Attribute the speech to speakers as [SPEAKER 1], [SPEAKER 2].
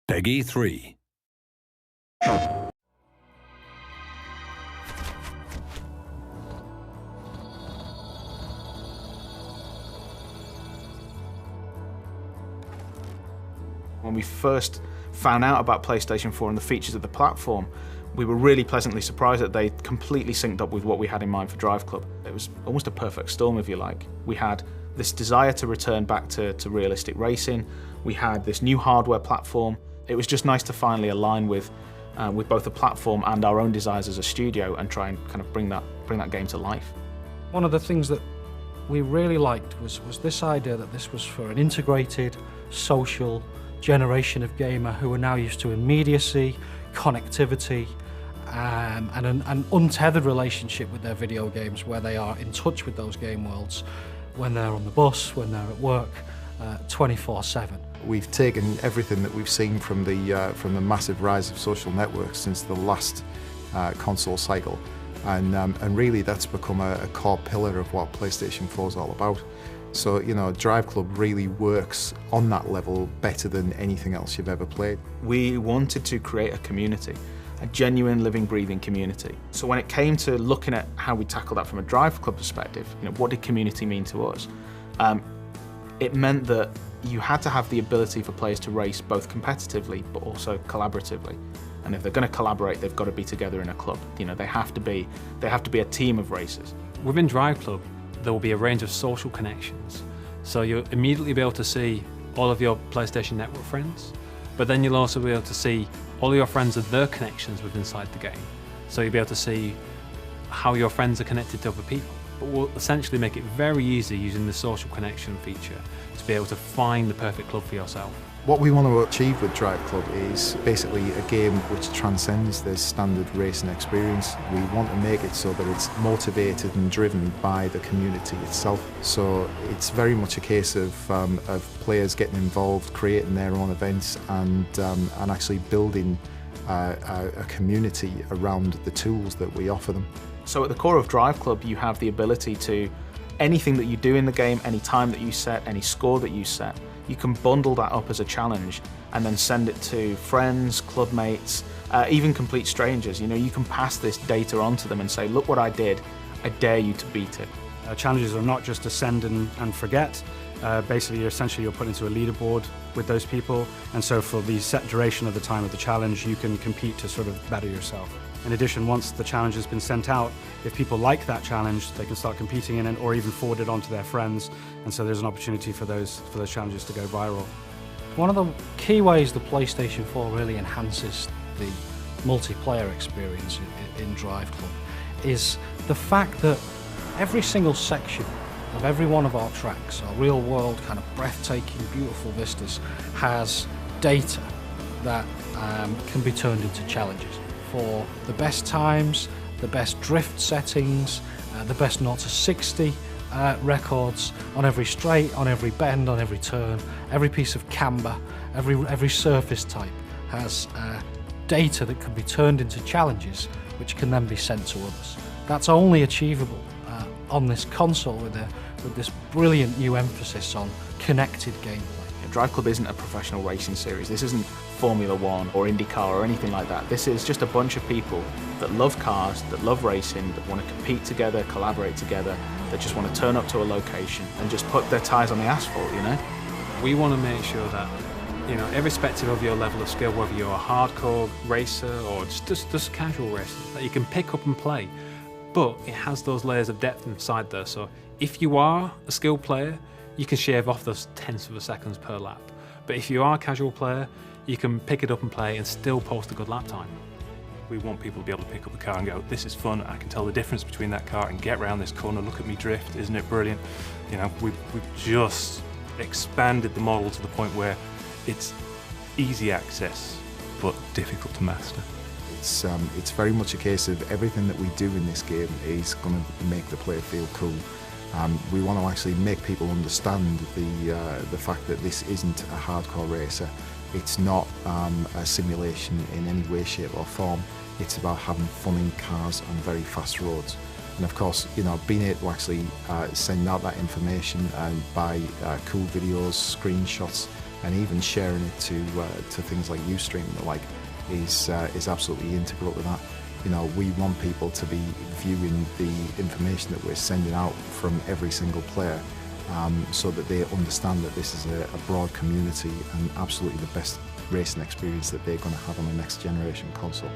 [SPEAKER 1] Peggy 3.
[SPEAKER 2] When we first found out about PlayStation 4 and the features of the platform, we were really pleasantly surprised that they completely synced up with what we had in mind for DriveClub. It was almost a perfect storm, if you like. We had this desire to return back to realistic racing. We had this new hardware platform. It was just nice to finally align with both the platform and our own desires as a studio and try and kind of bring that game to life.
[SPEAKER 3] One of the things that we really liked was this idea that this was for an integrated, social generation of gamer who are now used to immediacy, connectivity, and an untethered relationship with their video games, where they are in touch with those game worlds when they're on the bus, when they're at work, 24/7.
[SPEAKER 4] We've taken everything that we've seen from the massive rise of social networks since the last console cycle, and really that's become a core pillar of what PlayStation 4 is all about. So, you know, DriveClub really works on that level better than anything else you've ever played.
[SPEAKER 2] We wanted to create a community, a genuine, living, breathing community. So when it came to looking at how we tackle that from a DriveClub perspective, you know, what did community mean to us? It meant that you had to have the ability for players to race both competitively but also collaboratively. And if they're going to collaborate, they've got to be together in a club. You know, they have to be a team of racers.
[SPEAKER 5] Within DriveClub, there will be a range of social connections. So you'll immediately be able to see all of your PlayStation Network friends, but then you'll also be able to see all of your friends and their connections within inside the game. So you'll be able to see how your friends are connected to other people. But we'll essentially make it very easy using the social connection feature to be able to find the perfect club for yourself.
[SPEAKER 4] What we want to achieve with DriveClub is basically a game which transcends the standard racing experience. We want to make it so that it's motivated and driven by the community itself. So it's very much a case of players getting involved, creating their own events, and actually building a community around the tools that we offer them.
[SPEAKER 2] So at the core of DriveClub, you have the ability to, anything that you do in the game, any time that you set, any score that you set, you can bundle that up as a challenge and then send it to friends, club mates, even complete strangers. You know, you can pass this data on to them and say, look what I did, I dare you to beat it.
[SPEAKER 6] Challenges are not just to send and forget. Basically, you're put into a leaderboard with those people, and so for the set duration of the time of the challenge, you can compete to sort of better yourself. In addition, once the challenge has been sent out, if people like that challenge, they can start competing in it or even forward it on to their friends, and so there's an opportunity for those challenges to go viral.
[SPEAKER 3] One of the key ways the PlayStation 4 really enhances the multiplayer experience in DriveClub is the fact that every single section of every one of our tracks, our real-world kind of breathtaking, beautiful vistas, has data that can be turned into challenges for the best times, the best drift settings, the best 0 to 60 records on every straight, on every bend, on every turn, every piece of camber, every surface type has data that can be turned into challenges which can then be sent to others. That's only achievable on this console with this brilliant new emphasis on connected gameplay.
[SPEAKER 2] DriveClub isn't a professional racing series. This isn't Formula 1 or IndyCar or anything like that. This is just a bunch of people that love cars, that love racing, that want to compete together, collaborate together, that just want to turn up to a location and just put their tyres on the asphalt, you know?
[SPEAKER 5] We want to make sure that, you know, irrespective of your level of skill, whether you're a hardcore racer or just casual racer, that you can pick up and play. But it has those layers of depth inside there, so if you are a skilled player, you can shave off those tenths of a seconds per lap. But if you are a casual player, you can pick it up and play and still post a good lap time.
[SPEAKER 7] We want people to be able to pick up the car and go, this is fun, I can tell the difference between that car and get around this corner, look at me drift, isn't it brilliant? You know, we've just expanded the model to the point where it's easy access, but difficult to master.
[SPEAKER 4] It's very much a case of everything that we do in this game is going to make the player feel cool. We want to actually make people understand the fact that this isn't a hardcore racer. It's not a simulation in any way, shape or form. It's about having fun in cars on very fast roads. And of course, you know, being able to actually send out that information and by cool videos, screenshots, and even sharing it to things like Ustream and the like is absolutely integral to that. You know, we want people to be viewing the information that we're sending out from every single player, so that they understand that this is a broad community and absolutely the best racing experience that they're going to have on the next generation console.